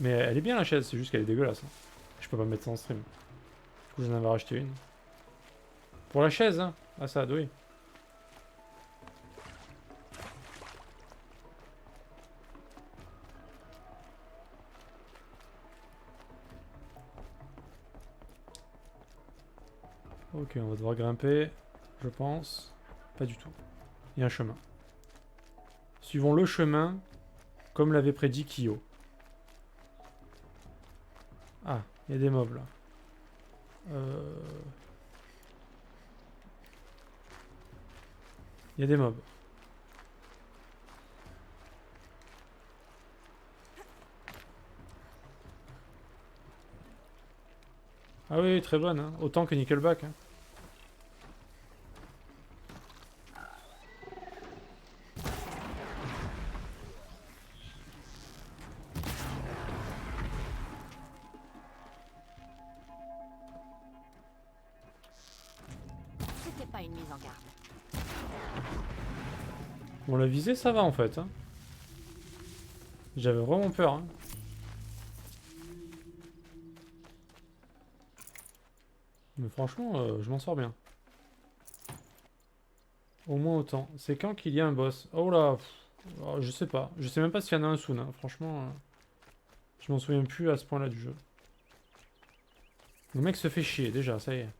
Mais elle est bien la chaise, c'est juste qu'elle est dégueulasse. Hein. Je peux pas mettre ça en stream. Du coup, j'en avais racheté une. Pour la chaise, hein. Ah, ça, oui. Ok, on va devoir grimper, je pense. Pas du tout. Il y a un chemin. Suivons le chemin, comme l'avait prédit Kyo. Ah, il y a des mobs là. Il y a des mobs. Ah oui, très bonne, hein. Autant que Nickelback. Hein. C'était pas une mise en garde. Bon, la visée, ça va en fait. Hein. J'avais vraiment peur. Hein. Mais franchement, je m'en sors bien. Au moins autant. C'est quand qu'il y a un boss? Oh là, oh, je sais pas. Je sais même pas s'il y en a un soon. Hein. Franchement, je m'en souviens plus à ce point-là du jeu. Le mec se fait chier déjà, ça y est.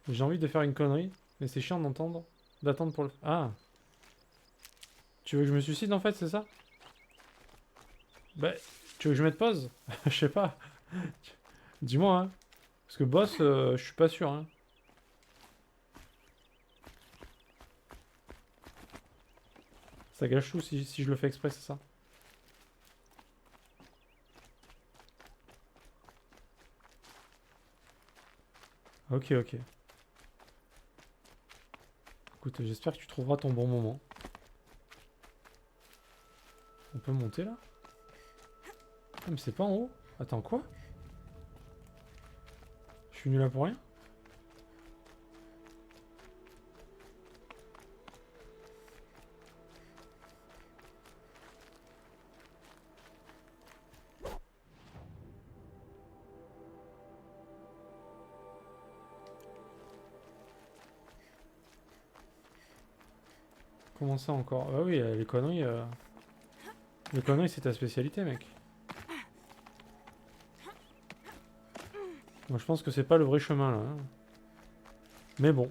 J'ai envie de faire une connerie, mais c'est chiant d'entendre. D'attendre pour le... Ah! Tu veux que je me suicide en fait, c'est ça? Bah, tu veux que je mette pause? Je sais pas. Dis-moi, hein. Parce que boss, je suis pas sûr, hein. Ça gâche tout si je le fais exprès, c'est ça? Ok, ok. Écoute, j'espère que tu trouveras ton bon moment. On peut monter là? Ah, mais c'est pas en haut. Attends, quoi? Je suis venu là pour rien? Comment ça encore? Ah oui, les conneries. Les conneries, c'est ta spécialité, mec. Moi, je pense que c'est pas le vrai chemin là. Hein. Mais bon.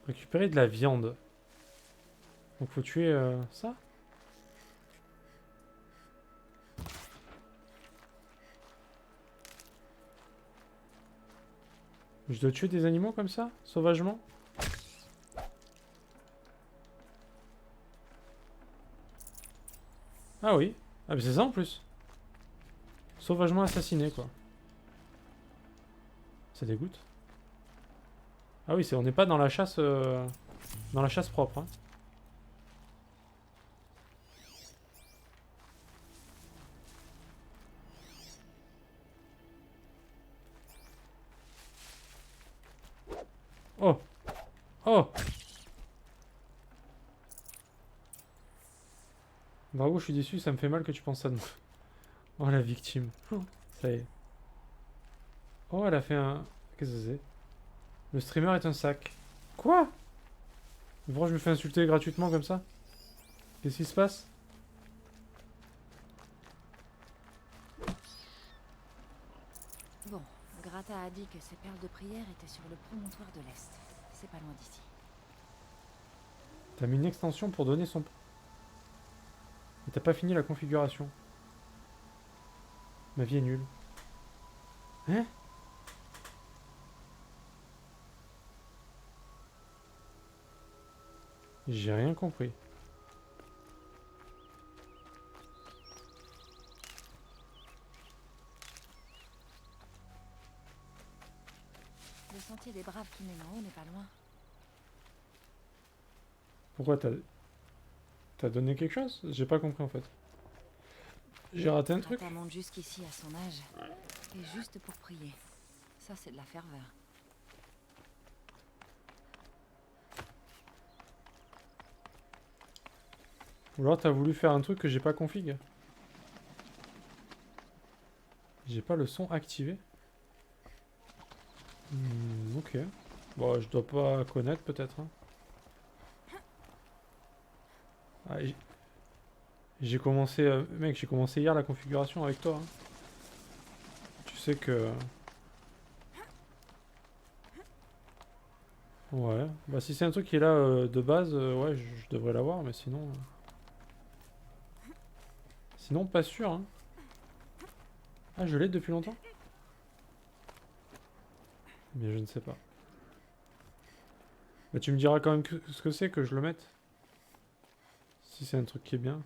Récupérer de la viande. Donc faut tuer ça? Je dois tuer des animaux comme ça? Sauvagement? Ah oui. Ah mais c'est ça en plus. Sauvagement assassiné quoi. Ça dégoûte. Ah oui, on n'est pas dans la chasse propre. Hein. Oh! Oh! Bravo, je suis déçu, ça me fait mal que tu penses ça de moi. Oh la victime. Oh, ça y est. Oh, elle a fait un... Qu'est-ce que c'est? Le streamer est un sac. Quoi? Pourquoi je me fais insulter gratuitement comme ça? Qu'est-ce qui se passe? Bon, Grata a dit que ses perles de prière étaient sur le promontoire de l'Est. C'est pas loin d'ici. T'as mis une extension pour donner son... Et t'as pas fini la configuration. Ma vie est nulle. Hein? J'ai rien compris. Le sentier des braves qui mène en haut n'est pas loin. Pourquoi t'as donné quelque chose? J'ai pas compris en fait. J'ai raté un truc? Grata monte jusqu'ici à son âge. Et juste pour prier. Ça, c'est de la ferveur. Ou alors t'as voulu faire un truc que j'ai pas config. J'ai pas le son activé. Ok. Bon, je dois pas connaître peut-être. Hein. Ah, j'ai commencé... mec, j'ai commencé hier la configuration avec toi. Hein. Tu sais que... Ouais. Bah si c'est un truc qui est là de base, ouais, je devrais l'avoir, mais sinon... Sinon, pas sûr. Hein. Ah, je l'ai depuis longtemps? Mais je ne sais pas. Bah tu me diras quand même ce que c'est que je le mette. Si c'est un truc qui est bien.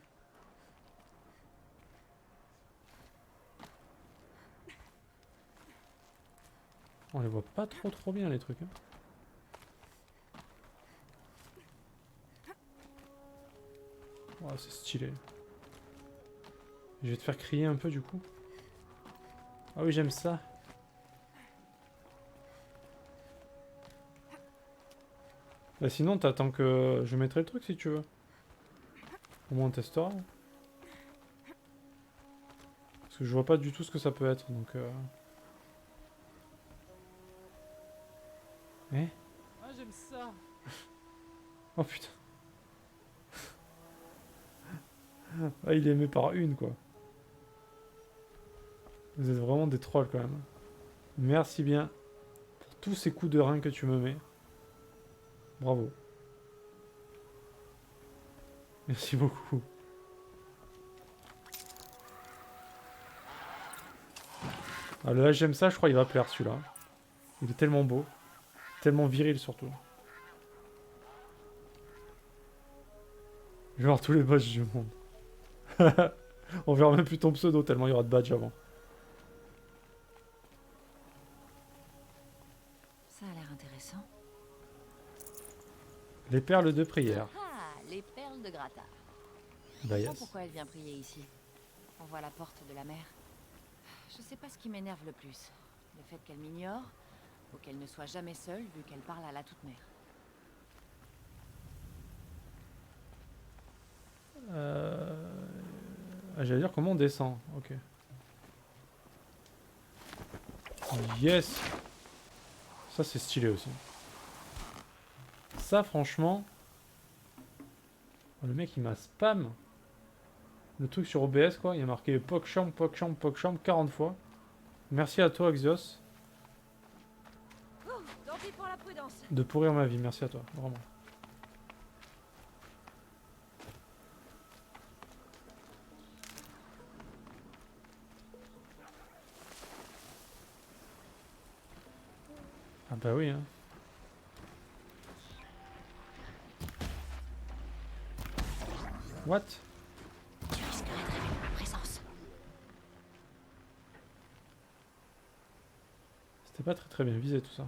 On les voit pas trop bien les trucs. Hein. Oh, c'est stylé. Je vais te faire crier un peu du coup. Ah oui, j'aime ça. Bah sinon, t'attends que je mettrai le truc si tu veux. Au moins on testera. Parce que je vois pas du tout ce que ça peut être, donc... Eh? Ah, j'aime ça. Oh putain. Ah, il est aimé par une, quoi. Vous êtes vraiment des trolls, quand même. Merci bien pour tous ces coups de rein que tu me mets. Bravo. Merci beaucoup. Ah, là, j'aime ça, je crois qu'il va plaire, celui-là. Il est tellement beau. Tellement viril, surtout. Je vais voir tous les badges du monde. On verra même plus ton pseudo, tellement il y aura de badges avant. Ça a l'air intéressant. Les perles de prière. Ah, les perles de Grata. Bah Je comprends yes. pourquoi elle vient prier ici. On voit la porte de la mer. Je sais pas ce qui m'énerve le plus. Le fait qu'elle m'ignore, ou qu'elle ne soit jamais seule, vu qu'elle parle à la toute mer. Ah, j'allais dire comment on descend. Ok. Yes. Ça c'est stylé aussi. Ça franchement... Oh, le mec il m'a spam. Le truc sur OBS quoi. Il a marqué PogChamp, PogChamp, PogChamp 40 fois. Merci à toi Axios. Tant pis pour la prudence. De pourrir ma vie. Merci à toi. Vraiment. Ah bah oui hein. What? Tu risquerais de révéler ma présence. C'était pas très bien visé tout ça.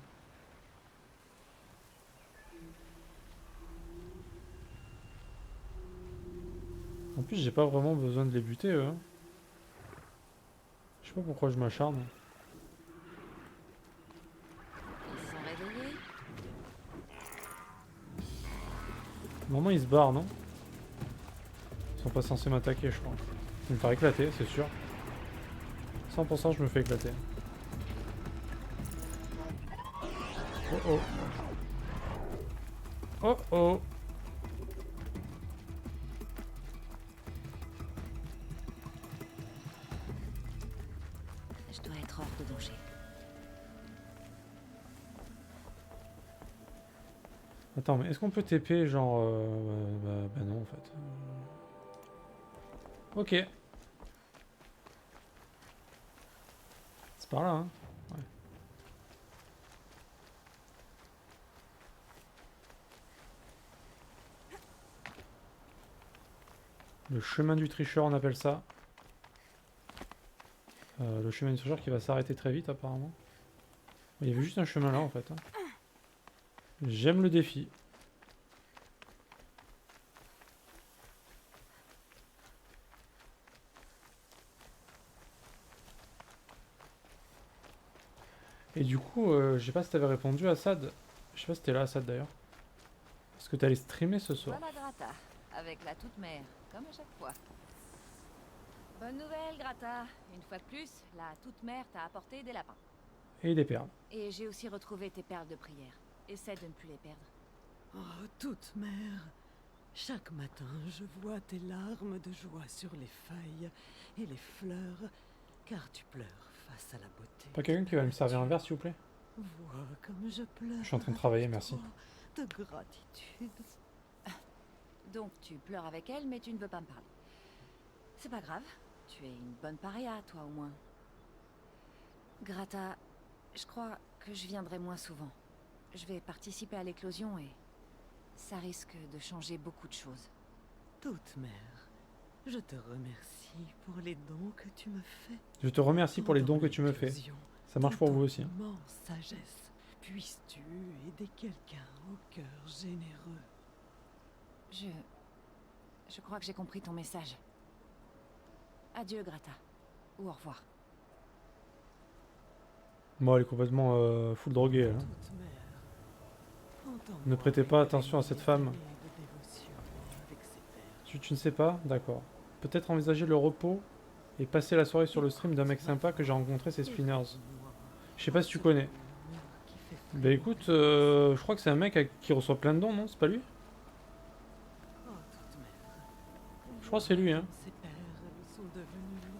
En plus j'ai pas vraiment besoin de les buter eux. Hein. Je sais pas pourquoi je m'acharne. Ils sont réveillés. Normalement ils se barrent non? Ils sont pas censés m'attaquer je crois. Je vais me faire éclater c'est sûr. 100% je me fais éclater. Oh oh. Oh oh. Je dois être hors de danger. Attends mais est-ce qu'on peut TP genre... bah non en fait. Ok. C'est par là hein. Ouais. Le chemin du tricheur on appelle ça. Le chemin du tricheur qui va s'arrêter très vite apparemment. Il y avait juste un chemin là en fait. Hein. J'aime le défi. Et du coup, je sais pas si t'avais répondu à Assad. Je sais pas si t'es là Assad d'ailleurs. Est-ce que t'allais streamer ce soir? Voilà Grata. avec la toute-mère, comme à chaque fois. Bonne nouvelle, Grata. Une fois de plus, la toute-mère t'a apporté des lapins. Et des perles. Et j'ai aussi retrouvé tes perles de prière. Essaie de ne plus les perdre. Oh, toute mère, chaque matin je vois tes larmes de joie sur les feuilles et les fleurs, car tu pleures face à la beauté. Pas quelqu'un qui va me servir un verre, s'il vous plaît? Vois comme je pleure. Je suis en train de travailler, avec merci. toi de gratitude. Donc tu pleures avec elle, mais tu ne veux pas me parler. C'est pas grave. Tu es une bonne paria, toi au moins. Grata, je crois que je viendrai moins souvent. Je vais participer à l'éclosion et ça risque de changer beaucoup de choses. Toute mère, je te remercie pour les dons que tu me fais. Je te remercie pour les dons que tu me fais. L'éclosion, Ça marche pour de vous ton aussi. Hein. immense sagesse, puisses-tu aider quelqu'un au cœur généreux. Je crois que j'ai compris ton message. Adieu, Grata. Ou au revoir. Moi, elle est complètement full droguée. Hein. Toute mère, entends-moi Ne prêtez pas attention à réveiller cette mes femme. années de dévotion avec ces perles. Tu ne sais pas? D'accord. Peut-être envisager le repos et passer la soirée sur le stream d'un mec sympa que j'ai rencontré, c'est Spinners. Je sais pas si tu connais. Bah écoute, je crois que c'est un mec qui reçoit plein de dons, non? C'est pas lui? Je crois que c'est lui, hein.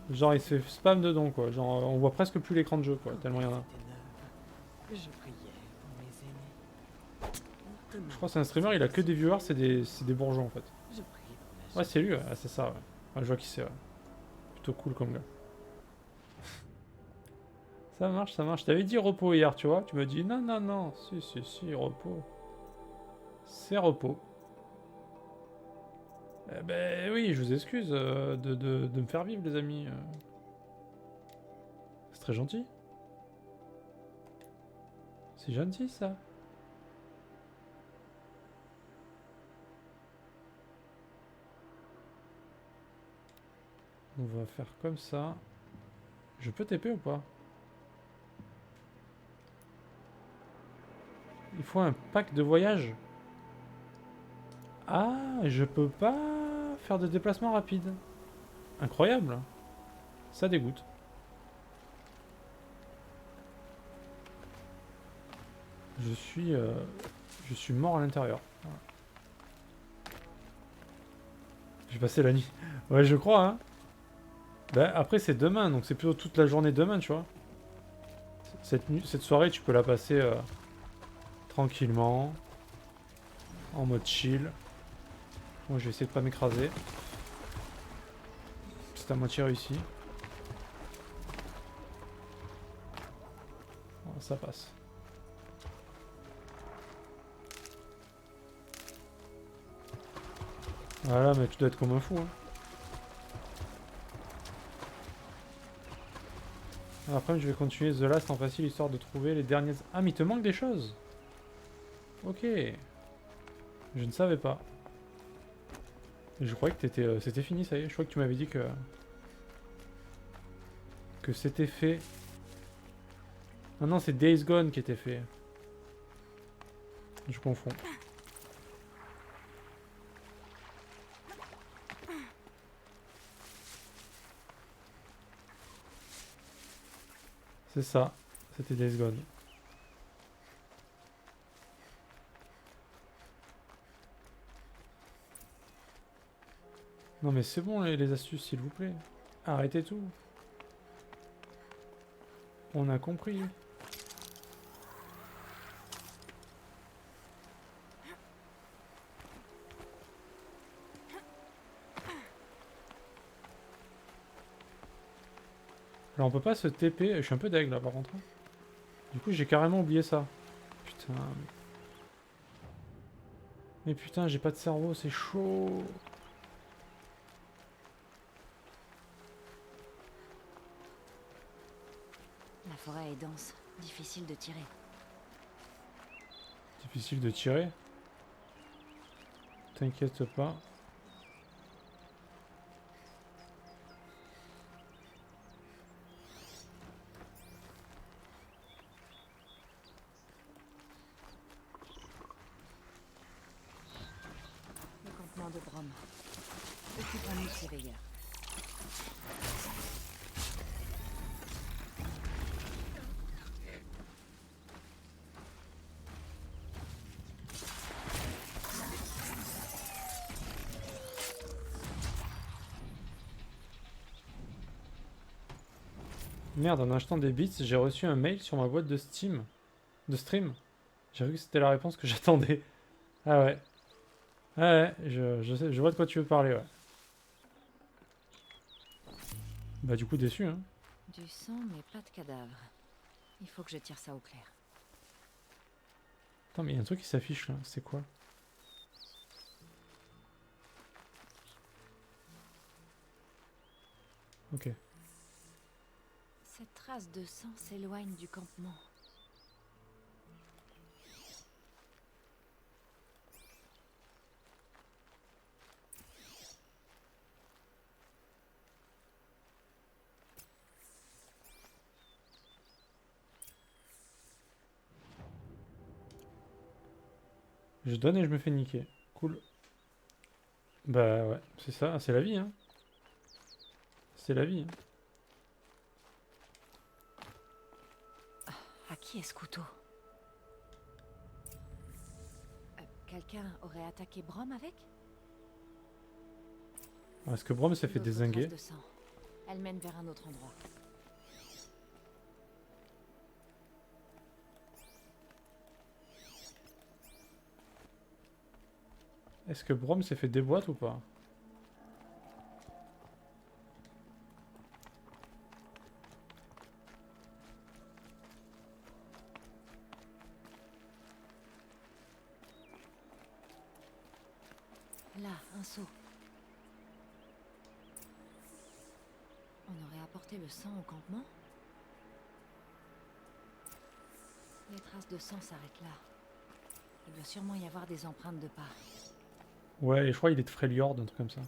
Genre il se fait spam de dons, quoi. Genre on voit presque plus l'écran de jeu, quoi. Tellement il y en a. Je crois que c'est un streamer, il a que des viewers, c'est des bourgeons en fait. Ouais, c'est lui, ouais. Ah, c'est ça, ouais. Ouais, je vois qui c'est, ouais. Plutôt cool comme gars. Ça marche, ça marche. Je t'avais dit repos hier, tu vois. Tu m'as dit non, non, non. Si, repos. C'est repos. Eh ben oui, je vous excuse de me faire vivre, les amis. C'est très gentil. C'est gentil, ça. On va faire comme ça. Je peux TP ou pas? Il faut un pack de voyage. Ah, je peux pas faire de déplacement rapide. Incroyable. Ça dégoûte. Je suis mort à l'intérieur. Voilà. J'ai passé la nuit. Ouais, je crois, hein. Bah, après, c'est demain, donc c'est plutôt toute la journée demain, tu vois. Cette soirée, tu peux la passer tranquillement. En mode chill. Bon, je vais essayer de pas m'écraser. C'est à moitié réussi. Bon, ça passe. Voilà, mais tu dois être comme un fou, hein. Après, je vais continuer The Last en facile histoire de trouver les dernières... Ah, mais il te manque des choses. Ok. Je ne savais pas. Je croyais que c'était fini, ça y est. Je crois que tu m'avais dit que c'était fait. Ah non, c'est Days Gone qui était fait. Je confonds. C'est ça. C'était Days Gone. Non mais c'est bon les astuces, s'il vous plaît. Arrêtez tout. On a compris. Alors on peut pas se TP. Je suis un peu deg là par contre. Du coup j'ai carrément oublié ça. Putain. Mais putain j'ai pas de cerveau, c'est chaud. La forêt est dense, difficile de tirer. Difficile de tirer. T'inquiète pas. de Brom. Occupons-nous de ces veilleurs. Merde, en achetant des bits, j'ai reçu un mail sur ma boîte de Steam. De stream. J'ai vu que c'était la réponse que j'attendais. Ah ouais. Ah ouais, je vois de quoi tu veux parler, ouais. Bah du coup déçu, hein. Du sang, mais pas de cadavre. Il faut que je tire ça au clair. Attends, mais il y a un truc qui s'affiche là, c'est quoi? Ok. Cette trace de sang s'éloigne du campement. Je donne et je me fais niquer. Cool. Bah ouais, c'est ça, c'est la vie, hein. C'est la vie, hein. À qui est ce couteau? Quelqu'un aurait attaqué Brom avec? Est-ce que Brom s'est fait D'autres dézinguer? traces de sang. Elle mène vers un autre endroit. Est-ce que Brom s'est fait déboîte ou pas? Là, un seau. On aurait apporté le sang au campement? Les traces de sang s'arrêtent là. Il doit sûrement y avoir des empreintes de pas. Ouais, et je crois qu'il est de Freljord, un truc comme ça.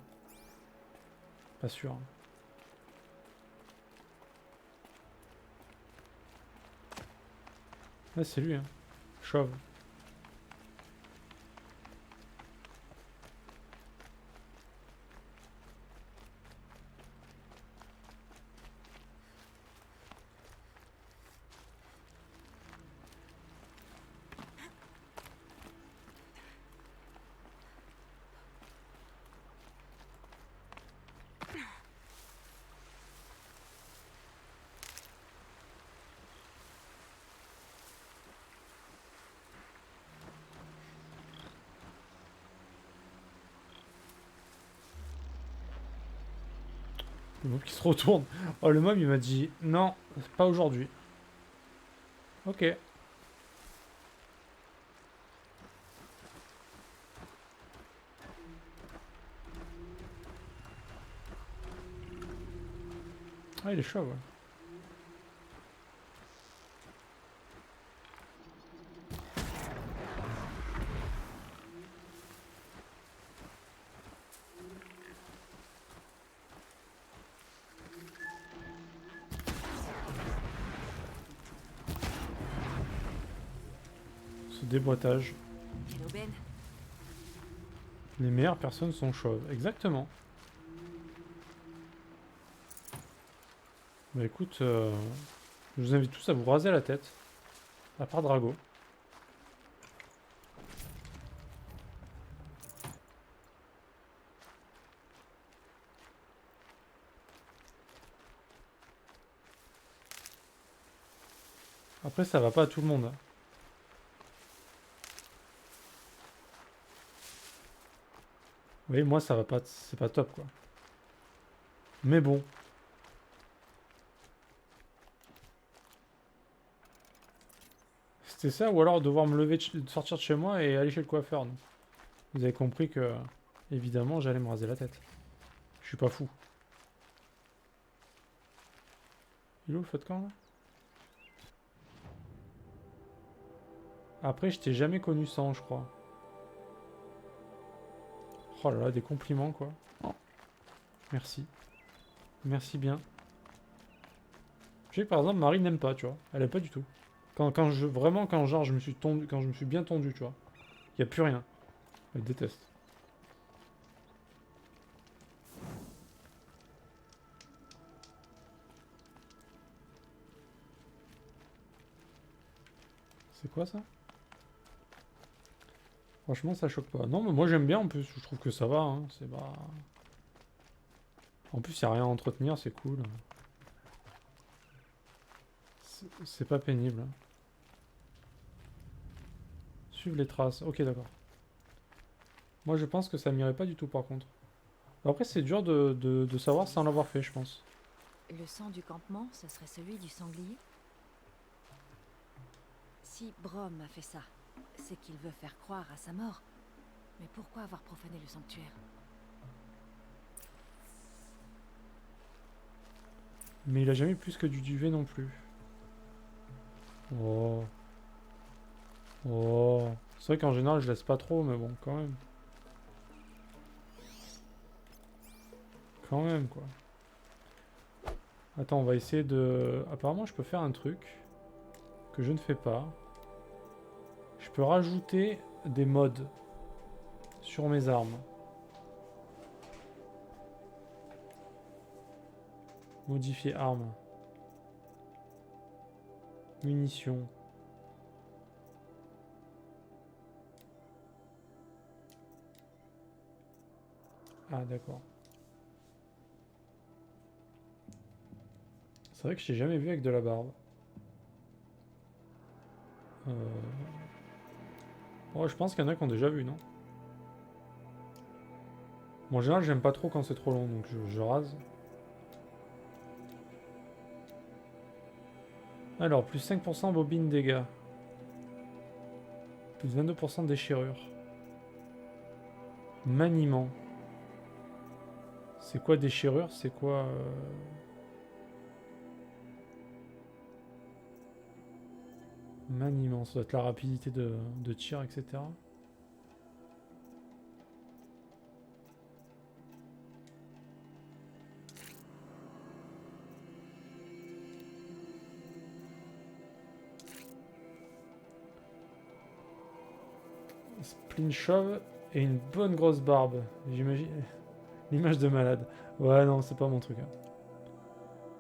Pas sûr, hein. Ouais, c'est lui, hein. Chauve. Le mob qui se retourne. Oh, le mob, il m'a dit non, pas aujourd'hui. Ok. Ah, il est chaud, ouais. Ce déboîtage. Quelle aubaine! Les meilleures personnes sont chauves. Exactement. Bah écoute, je vous invite tous à vous raser la tête. À part Drago. Après, ça va pas à tout le monde, hein. Vous voyez, moi, ça va pas, c'est pas top, quoi. Mais bon. C'était ça, ou alors devoir me lever, sortir de chez moi et aller chez le coiffeur. Non. Vous avez compris que, évidemment, j'allais me raser la tête. Je suis pas fou. Il est où le feu de camp, là? Après, je t'ai jamais connu sans, je crois. Oh là là, des compliments, quoi. Merci. Merci bien. Je sais que par exemple, Marie n'aime pas, tu vois. Elle aime pas du tout. Vraiment, quand genre, je me suis tondu, quand je me suis bien tondu, tu vois. Y a plus rien. Elle déteste. C'est quoi ça? Franchement, ça choque pas. Non, mais moi j'aime bien en plus. Je trouve que ça va. Hein. C'est pas... En plus, il n'y a rien à entretenir, c'est cool. C'est pas pénible. Hein. Suivre les traces. Ok, d'accord. Moi, je pense que ça m'irait pas du tout, par contre. Après, c'est dur de savoir sans l'avoir fait, je pense. Le sang du campement, ce serait celui du sanglier? Si Brom a fait ça, c'est qu'il veut faire croire à sa mort. Mais pourquoi avoir profané le sanctuaire? Mais il a jamais plus que du duvet non plus. Oh. Oh. C'est vrai qu'en général, je laisse pas trop, mais bon, quand même. Quand même, quoi. Attends, on va essayer de... Apparemment, je peux faire un truc que je ne fais pas. Je peux rajouter des mods sur mes armes. Modifier arme. Munitions. Ah, d'accord. C'est vrai que je t'ai jamais vu avec de la barbe. Oh, je pense qu'il y en a qui ont déjà vu, non? Bon, en général, j'aime pas trop quand c'est trop long, donc je rase. Alors, plus 5% bobine dégâts. Plus 22% déchirure. Maniement. C'est quoi déchirure? C'est quoi... Maniement, ça doit être la rapidité de tir, etc. Spleen chauve et une bonne grosse barbe. J'imagine... L'image de malade. Ouais, non, c'est pas mon truc. Hein.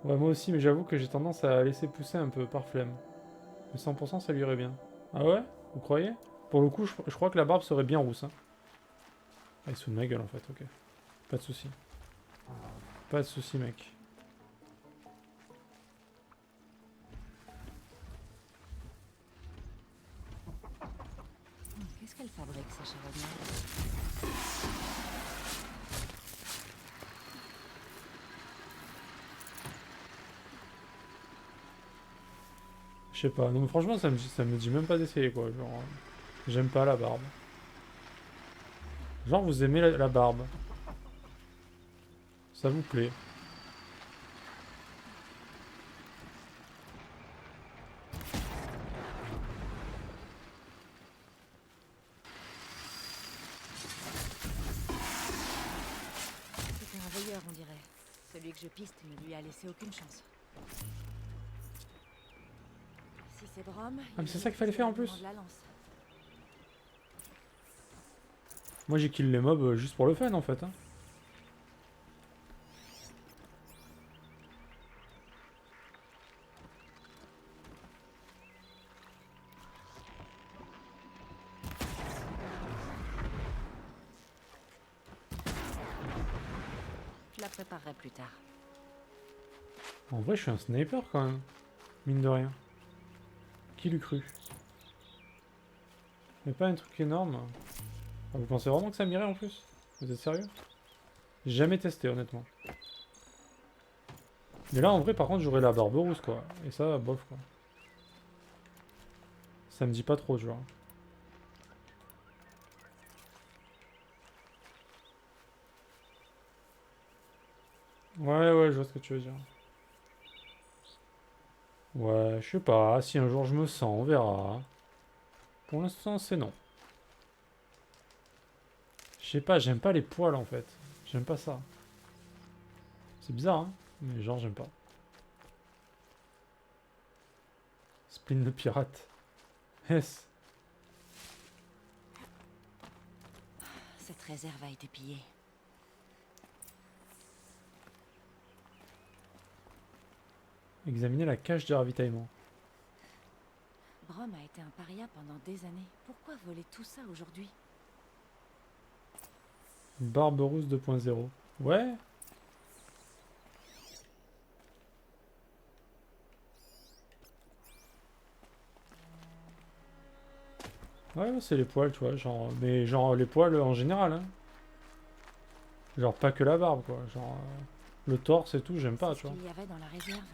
Ouais, moi aussi, mais j'avoue que j'ai tendance à laisser pousser un peu par flemme. Mais 100% ça lui irait bien. Ah ouais? Vous croyez? Pour le coup, je crois que la barbe serait bien rousse. Hein. Ah, il se fout de ma gueule en fait, ok. Pas de soucis. Pas de soucis, mec. Qu'est-ce qu'elle fabrique, ces charognards? Je sais pas. Non, mais franchement, ça me dit même pas d'essayer quoi. Genre, j'aime pas la barbe. Genre, vous aimez la barbe. Ça vous plaît. C'était un veilleur, on dirait. Celui que je piste ne lui a laissé aucune chance. Si c'est Brom, Ah, mais c'est ça qu'il fallait faire en plus. de la lance. Moi, j'ai kill les mobs juste pour le fun en fait. Hein. Je la préparerai plus tard. En vrai, je suis un sniper quand même. Mine de rien. Qui l'eût cru? Mais pas un truc énorme. Ah, vous pensez vraiment que ça m'irait en plus? Vous êtes sérieux? J'ai jamais testé honnêtement. Mais là en vrai par contre j'aurais la barbe rousse quoi. Et ça bof quoi. Ça me dit pas trop tu vois. Ouais ouais je vois ce que tu veux dire. Ouais je sais pas. Si un jour je me sens on verra. Pour l'instant c'est non. Je sais pas j'aime pas les poils en fait. J'aime pas ça. C'est bizarre hein. Mais genre j'aime pas. Spleen le pirate. Yes. Cette réserve a été pillée. Examiner la cache de ravitaillement. Brom a été un paria pendant des années. Pourquoi voler tout ça aujourd'hui? Barberousse 2.0. Ouais. Ouais, c'est les poils, tu vois, genre... Mais genre les poils en général, hein. Genre pas que la barbe, quoi. Genre... le torse et tout, j'aime pas, C'est tu ce vois. qu'il y avait dans la réserve.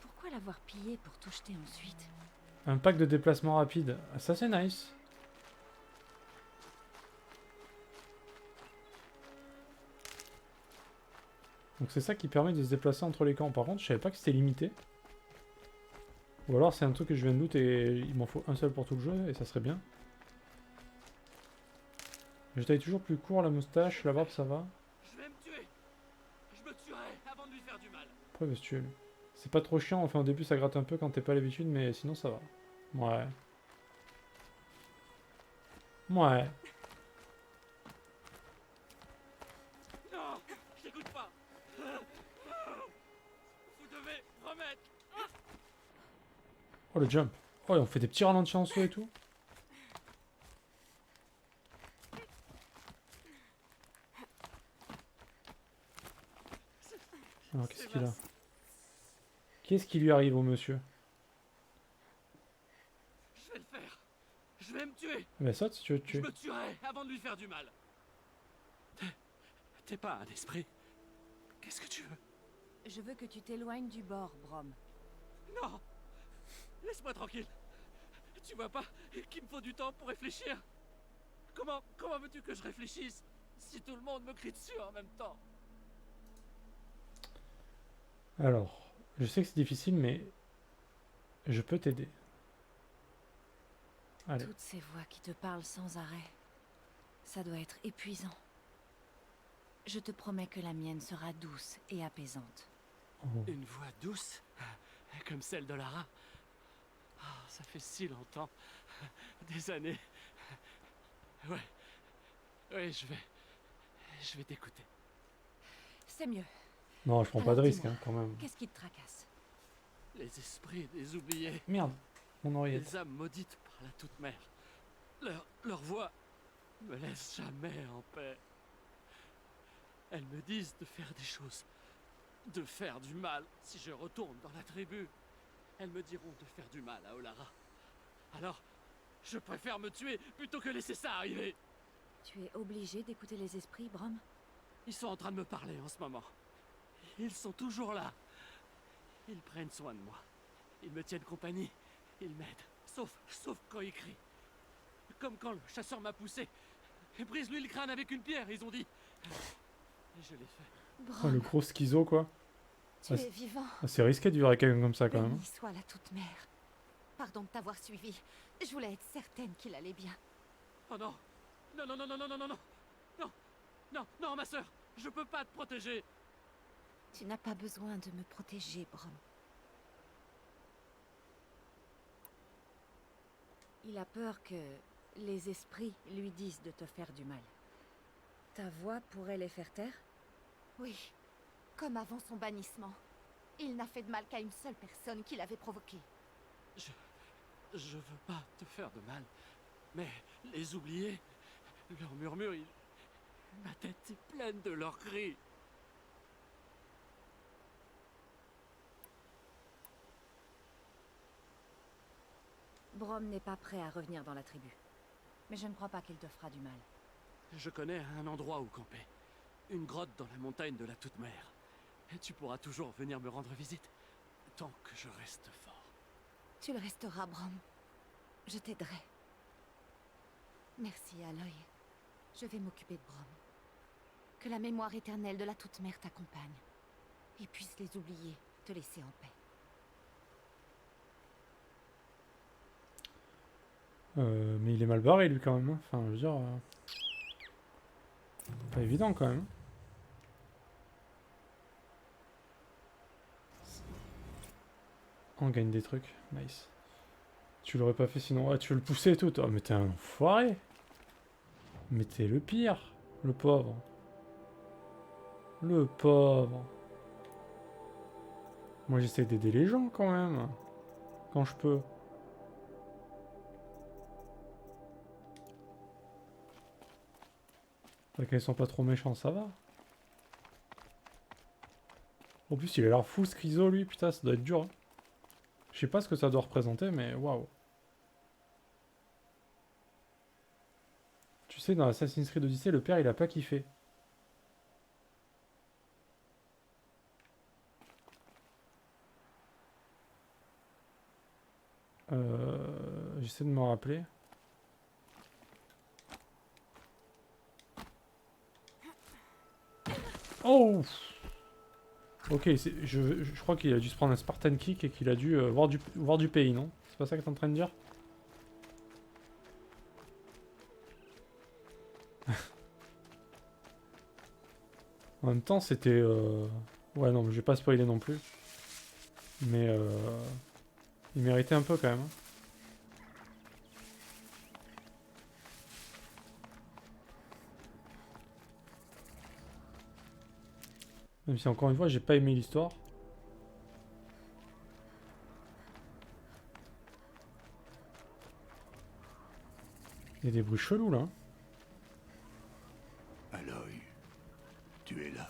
Pourquoi l'avoir pillé pour tout jeter ensuite? Un pack de déplacement rapide. Ah, ça, c'est nice. Donc c'est ça qui permet de se déplacer entre les camps. Par contre, je savais pas que c'était limité. Ou alors c'est un truc que je viens de loot et il m'en faut un seul pour tout le jeu et ça serait bien. Je taille toujours plus court, la moustache, la barbe ça va. Je vais me tuer. Je me tuerai avant de lui faire du mal. Pourquoi il veut se tuer lui? C'est pas trop chiant, enfin au début ça gratte un peu quand t'es pas à l'habitude mais sinon ça va. Ouais. Ouais. Non, je t'écoute pas. Vous devez remettre. Oh le jump. Oh et on fait des petits ralentis en saut et tout. Alors qu'est-ce qu'il a? Qu'est-ce qui lui arrive au monsieur? Je vais le faire. Je vais me tuer. Bah saute si tu veux te Je tuer. me tuerai avant de lui faire du mal. T'es pas un esprit. Qu'est-ce que tu veux? Je veux que tu t'éloignes du bord, Brom. Non. Laisse-moi tranquille. Tu vois pas qu'il me faut du temps pour réfléchir? Comment veux-tu que je réfléchisse si tout le monde me crie dessus en même temps? Alors, je sais que c'est difficile mais je peux t'aider. Allez. Toutes ces voix qui te parlent sans arrêt. Ça doit être épuisant. Je te promets que la mienne sera douce et apaisante. Oh. Une voix douce, comme celle de Lara. Oh, ça fait si longtemps. Des années. Ouais, je vais t'écouter. C'est mieux. Non, je prends pas de Alors, risque dis-moi, hein, quand même. Qu'est-ce qui te tracasse? Les esprits des oubliés. Merde, mon oreillette. Les âmes maudites par la toute-mère. Leur voix me laisse jamais en paix. Elles me disent de faire des choses, de faire du mal si je retourne dans la tribu. Elles me diront de faire du mal à Olara. Alors, je préfère me tuer plutôt que laisser ça arriver. Tu es obligé d'écouter les esprits, Brom? Ils sont en train de me parler en ce moment. Ils sont toujours là. Ils prennent soin de moi. Ils me tiennent compagnie. Ils m'aident. Sauf quand ils crient. Comme quand le chasseur m'a poussé. Et brise-lui le crâne avec une pierre, ils ont dit. Et je l'ai fait. Oh, Brom, le gros schizo quoi. tu Ah, es vivant. Ah, c'est risqué de vivre avec quelqu'un comme ça quand même. Béni soit la toute-mère. Pardon de t'avoir suivi. Je voulais être certaine qu'il allait bien. Oh non. Non, non, non, non, non, non, non, non. Non, non, non, ma sœur. Je peux pas te protéger. Tu n'as pas besoin de me protéger, Brom. Il a peur que les esprits lui disent de te faire du mal. Ta voix pourrait les faire taire? Oui, comme avant son bannissement. Il n'a fait de mal qu'à une seule personne qui l'avait provoqué. Je veux pas te faire de mal. Mais les oubliés, leurs murmures, ma tête est pleine de leurs cris. Brom n'est pas prêt à revenir dans la tribu. Mais je ne crois pas qu'il te fera du mal. Je connais un endroit où camper. Une grotte dans la montagne de la Toute-Mère. Et tu pourras toujours venir me rendre visite. Tant que je reste fort. Tu le resteras, Brom. Je t'aiderai. Merci, Aloy. Je vais m'occuper de Brom. Que la mémoire éternelle de la Toute-Mère t'accompagne. Et puisse les oublier, te laisser en paix. Mais il est mal barré lui quand même. Hein. Enfin, je veux dire... Pas évident quand même. On gagne des trucs. Nice. Tu l'aurais pas fait sinon. Ah, tu veux le pousser et tout, toi. Mais t'es un enfoiré. Mais t'es le pire. Le pauvre. Le pauvre. Moi j'essaie d'aider les gens quand même. Quand je peux. Quand ils sont pas trop méchants, ça va. En plus, il a l'air full schizo, lui. Putain, ça doit être dur. Hein. Je sais pas ce que ça doit représenter, mais waouh. Tu sais, dans Assassin's Creed Odyssey, le père, il a pas kiffé. J'essaie de me rappeler. Oh! Ok, je crois qu'il a dû se prendre un Spartan Kick et qu'il a dû voir du pays, non? C'est pas ça que t'es en train de dire? En même temps, c'était... Ouais, non, mais je vais pas spoiler non plus. Mais il méritait un peu quand même. Hein. Même si encore une fois, j'ai pas aimé l'histoire. Il y a des bruits chelous là. Hein. Aloy, tu es là.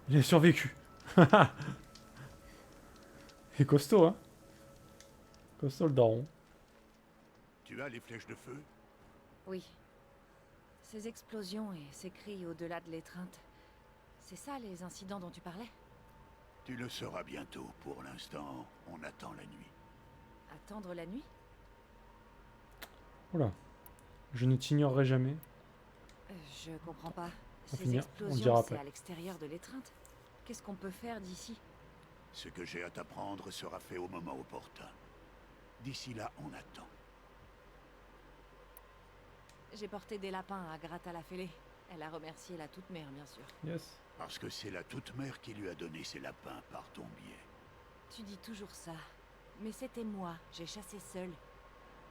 Il a survécu. Il est costaud, hein. Costaud le daron. Tu as les flèches de feu? Oui. Ces explosions et ces cris au-delà de l'étreinte, c'est ça les incidents dont tu parlais? Tu le sauras bientôt. Pour l'instant, on attend la nuit. Attendre la nuit? Oula. Je ne t'ignorerai jamais. Je comprends pas. On Ces finira, on le dira explosions, après. c'est à l'extérieur de l'étreinte. Qu'est-ce qu'on peut faire d'ici? Ce que j'ai à t'apprendre sera fait au moment opportun. D'ici là, on attend. J'ai porté des lapins à Grata la Fêlée. Elle a remercié la Toute-Mère, bien sûr. Yes. Parce que c'est la toute-mère qui lui a donné ses lapins par ton biais. Tu dis toujours ça. Mais c'était moi, j'ai chassé seule.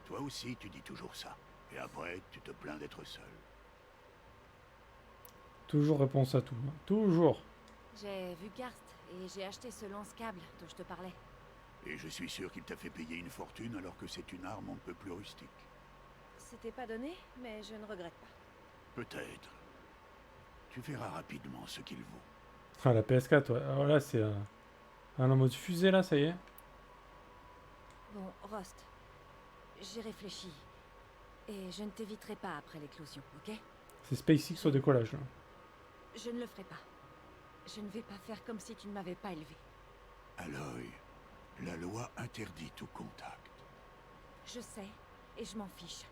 Toi aussi, tu dis toujours ça. Et après, tu te plains d'être seul. Toujours réponse à tout. Hein. Toujours. J'ai vu Karst et j'ai acheté ce lance-câble dont je te parlais. Et je suis sûr qu'il t'a fait payer une fortune alors que c'est une arme un peu plus rustique. C'était pas donné, mais je ne regrette pas. Peut-être. Tu verras rapidement ce qu'il vaut. Ah, la PS4, ouais. Alors là, c'est en mode fusée, là, ça y est. Bon, Rost, j'ai réfléchi. Et je ne t'éviterai pas après l'éclosion, ok? C'est SpaceX au décollage. Là. Je ne le ferai pas. Je ne vais pas faire comme si tu ne m'avais pas élevé. Aloy, la loi interdit tout contact. Je sais, et je m'en fiche.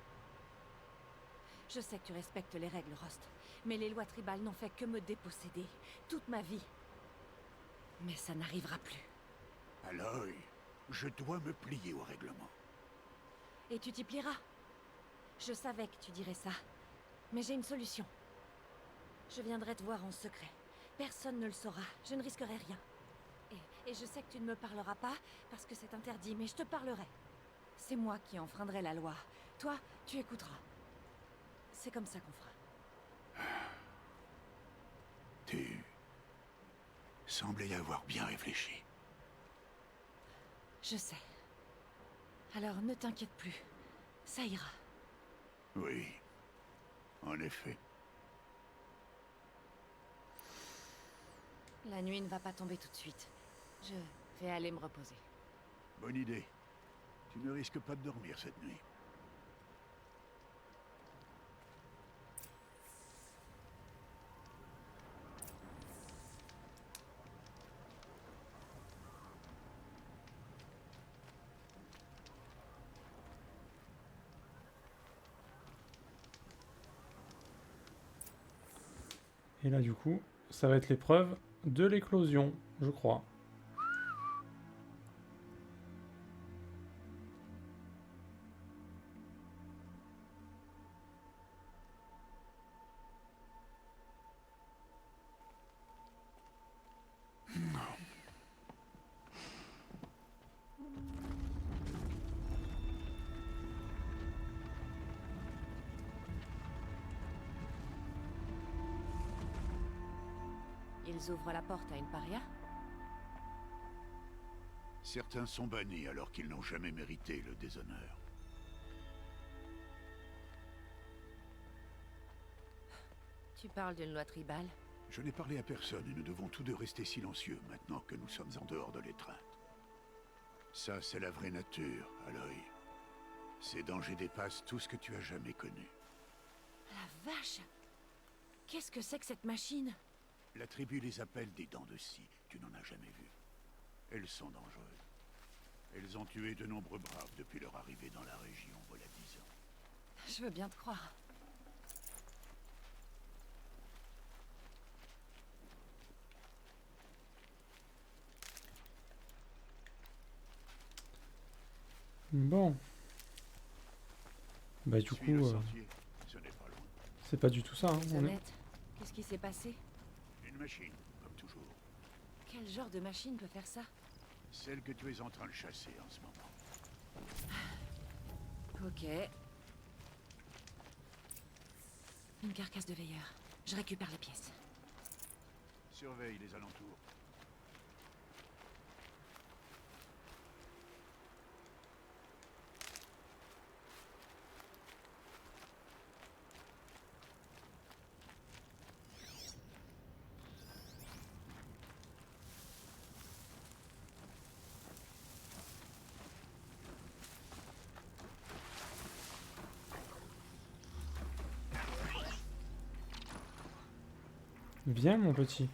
Je sais que tu respectes les règles, Rost. Mais les lois tribales n'ont fait que me déposséder toute ma vie. Mais ça n'arrivera plus. Aloy, je dois me plier au règlement. Et tu t'y plieras. Je savais que tu dirais ça. Mais j'ai une solution. Je viendrai te voir en secret. Personne ne le saura. Je ne risquerai rien. Et je sais que tu ne me parleras pas parce que c'est interdit, mais je te parlerai. C'est moi qui enfreindrai la loi. Toi, tu écouteras. C'est comme ça qu'on fera. Tu semblais y avoir bien réfléchi. Je sais. Alors ne t'inquiète plus. Ça ira. Oui, en effet. La nuit ne va pas tomber tout de suite. Je vais aller me reposer. Bonne idée. Tu ne risques pas de dormir cette nuit. Et là, du coup, ça va être l'épreuve de l'éclosion, je crois. Ils ouvrent la porte à une paria? Certains sont bannis alors qu'ils n'ont jamais mérité le déshonneur. Tu parles d'une loi tribale? Je n'ai parlé à personne et nous devons tous deux rester silencieux maintenant que nous sommes en dehors de l'étreinte. Ça, c'est la vraie nature, Aloy. Ces dangers dépassent tout ce que tu as jamais connu. La vache! Qu'est-ce que c'est que cette machine? La tribu les appelle des dents de scie. Tu n'en as jamais vu. Elles sont dangereuses. Elles ont tué de nombreux braves depuis leur arrivée dans la région, voilà 10 ans. Je veux bien te croire. Bon. Bah du Suis coup, le sentier, ce n'est pas loin. c'est pas du tout ça. Hein. On est... Honnête, qu'est-ce qui s'est passé? Une machine, comme toujours. Quel genre de machine peut faire ça? Celle que tu es en train de chasser en ce moment. Ok. Une carcasse de veilleur. Je récupère les pièces. Surveille les alentours. Viens mon petit.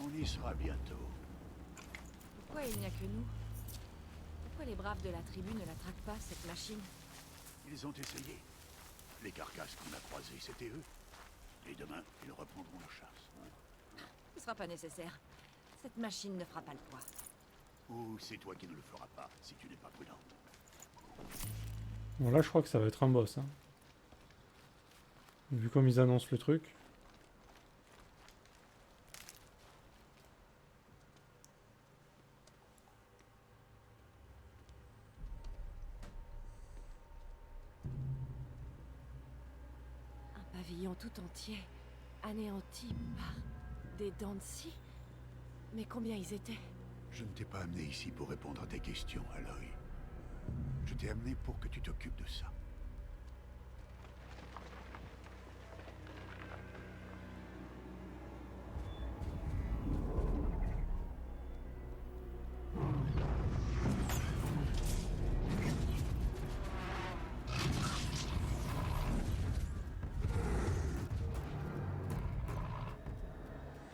On y sera bientôt. Pourquoi il n'y a que nous? Pourquoi les braves de la tribu ne la traquent pas, cette machine? Ils ont essayé. Les carcasses qu'on a croisées, c'était eux. Et demain, ils reprendront la chasse. Ce sera pas nécessaire. Cette machine ne fera pas le poids. Ou c'est toi qui ne le feras pas, si tu n'es pas prudente. Bon là je crois que ça va être un boss. Hein. Vu comme ils annoncent le truc. Un pavillon tout entier, anéanti par des dents de scie. Mais combien ils étaient? Je ne t'ai pas amené ici pour répondre à tes questions, Aloy. Je t'ai amené pour que tu t'occupes de ça.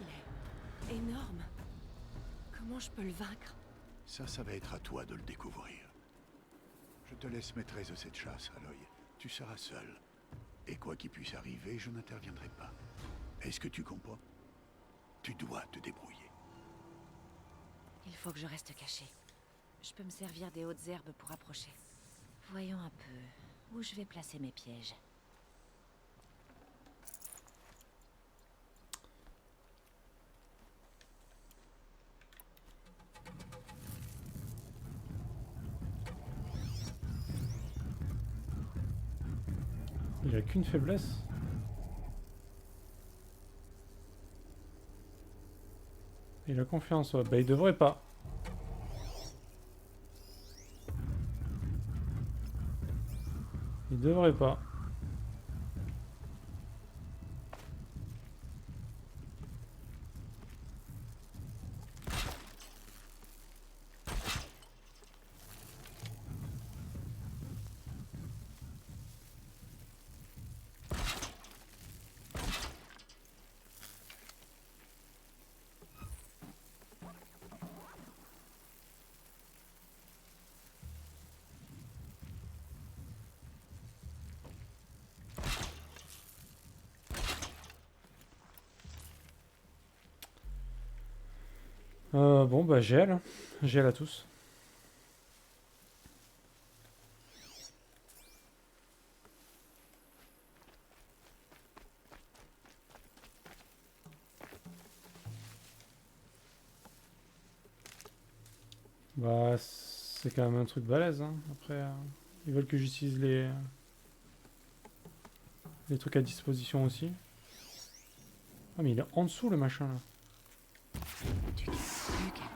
Il est énorme. Comment je peux le vaincre? Ça va être à toi de le découvrir. Je te laisse maîtresse de cette chasse, Aloy. Tu seras seul. Et quoi qu'il puisse arriver, je n'interviendrai pas. Est-ce que tu comprends? Tu dois te débrouiller. Il faut que je reste caché. Je peux me servir des hautes herbes pour approcher. Voyons un peu où je vais placer mes pièges. Il a qu'une faiblesse. Il a confiance, ouais. Bah il devrait pas. Il devrait pas. Bon bah gel. Gel à tous. Bah c'est quand même un truc balèze. Hein. Après, ils veulent que j'utilise les trucs à disposition aussi. Ah mais il est en dessous le machin là. Tu calmes, plus calme.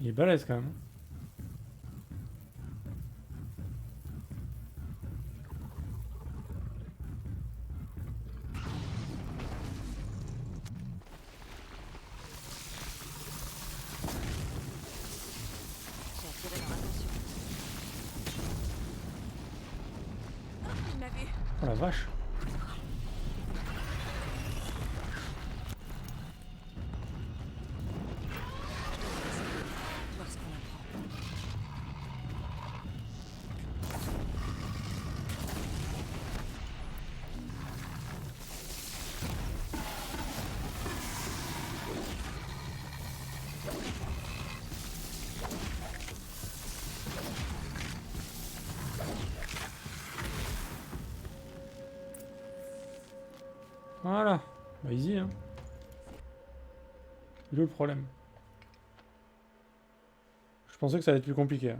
Il est balèze quand même. J'ai attiré leur attention. Il m'a vu. Oh la vache. Voir ce qu'on apprend. Voilà. Bah easy hein. Il est où le problème? Je pensais que ça allait être plus compliqué. Hein.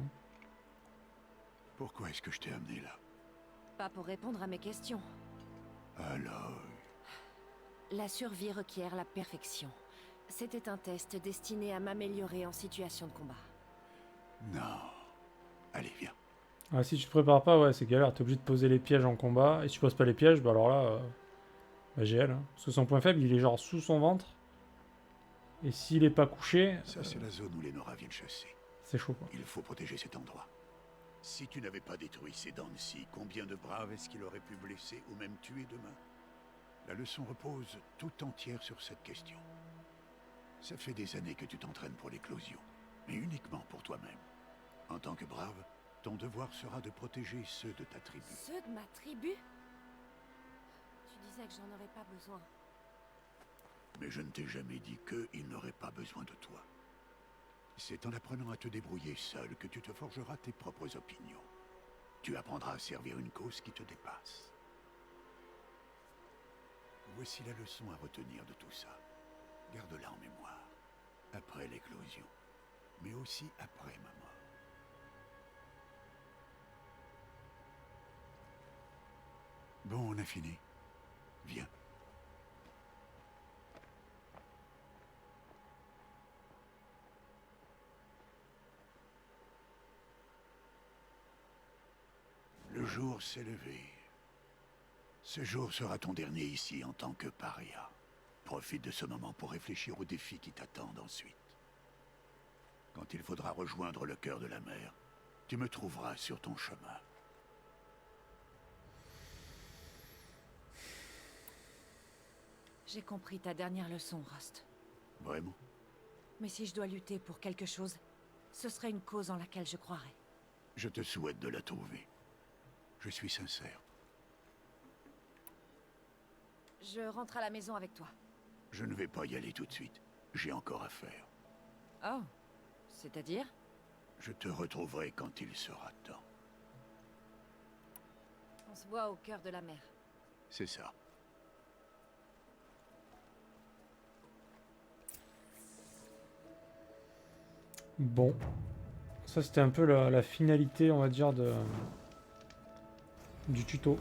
Pourquoi est-ce que je t'ai amené là? Pas pour répondre à mes questions. Alors, La survie requiert la perfection. C'était un test destiné à m'améliorer en situation de combat. non. Allez, viens. Ah si tu te prépares pas, ouais c'est galère. T'es obligé de poser les pièges en combat. Et si tu poses pas les pièges, bah alors là... bah GL. Hein. Parce que son point faible, il est genre sous son ventre. Et s'il est pas couché, Ça, c'est la zone où les Nora viennent chasser. c'est chaud quoi. Il faut protéger cet endroit. Si tu n'avais pas détruit ces dents ici, combien de braves est-ce qu'il aurait pu blesser ou même tuer demain? La leçon repose tout entière sur cette question. Ça fait des années que tu t'entraînes pour l'éclosion, mais uniquement pour toi-même. En tant que brave, ton devoir sera de protéger ceux de ta tribu. Ceux de ma tribu? Tu disais que j'en aurais pas besoin. Mais je ne t'ai jamais dit qu'ils n'auraient pas besoin de toi. C'est en apprenant à te débrouiller seul que tu te forgeras tes propres opinions. Tu apprendras à servir une cause qui te dépasse. Voici la leçon à retenir de tout ça. Garde-la en mémoire. Après l'éclosion, mais aussi après ma mort. Bon, on a fini. Viens. Le jour s'est levé. Ce jour sera ton dernier ici en tant que paria. Profite de ce moment pour réfléchir aux défis qui t'attendent ensuite. Quand il faudra rejoindre le cœur de la mer, tu me trouveras sur ton chemin. J'ai compris ta dernière leçon, Rust. Vraiment? Mais si je dois lutter pour quelque chose, ce serait une cause en laquelle je croirais. Je te souhaite de la trouver. Je suis sincère. Je rentre à la maison avec toi. Je ne vais pas y aller tout de suite. J'ai encore à faire. Oh, c'est-à-dire? Je te retrouverai quand il sera temps. On se voit au cœur de la mer. C'est ça. Bon. Ça c'était un peu la finalité, on va dire, du tuto.